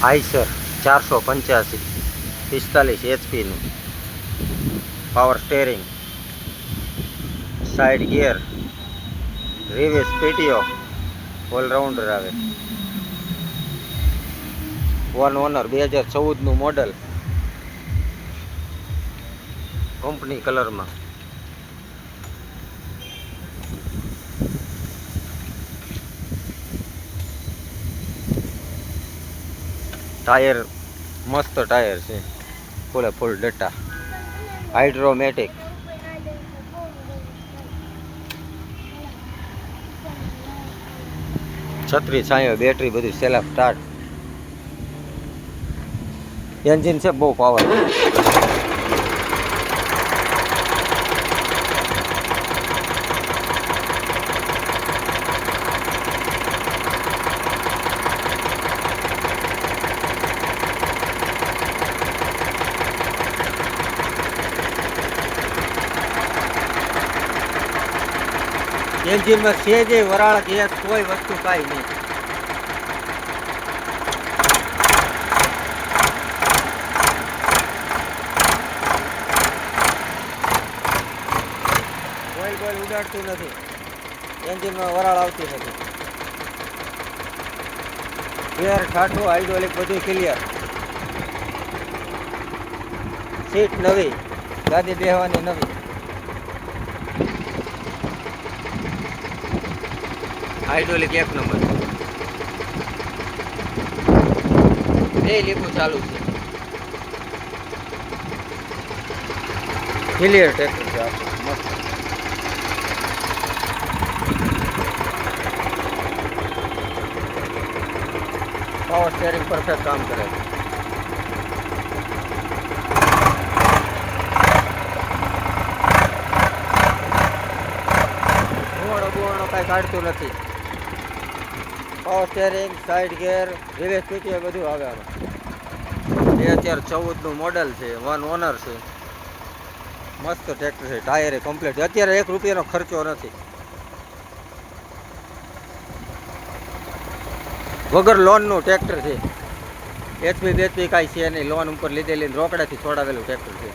Eicher 485 45 HP power steering, side gear, reverse PTO, allrounder આવે, one owner, 2014 model, company કલરમાં. Tyre મસ્ત tyre છે, ફૂલે ફૂલ ડટા, હાઇડ્રોમેટિક. છત્રી છાંયો, બેટરી બધું સેલ્ફ સ્ટાર્ટ. એન્જિન છે બહુ પાવર. એન્જિનમાં છે જે વરાળ ગેસ કોઈ વસ્તુ કાંઈ નહીં. ઓઇલ બોઇલ ઉડાડતું નથી, એન્જિનમાં વરાળ આવતી નથી. ગેર ઠાઠું, હાઇડ્રોલિક બધું ક્લિયર. સીટ નવી, ગાડી બેહવાની નવી. Hydraulic 1 number. બે લીપું ચાલુ છે. ક્લિયર ટ્રેક્ટર છે આપણું, મસ્ત. પાવર સ્ટેરિંગ પરફેક્ટ કામ કરે છે. ધુવાણો કાંઈ કાઢતું નથી. Power steering, side gear, reverse PTO બધું આવે આમાં. 2014 મોડલ છે, વન ઓનર છે, મસ્ત ટ્રેક્ટર છે. ટાયરે કમ્પ્લીટ. અત્યારે 1 રૂપિયાનો ખર્ચો નથી. વગર લોનનું ટ્રેક્ટર છે. HP બેચપી કાંઈ છે નહીં, લોન ઉપર લીધેલી રોકડાથી છોડાવેલું ટ્રેક્ટર છે.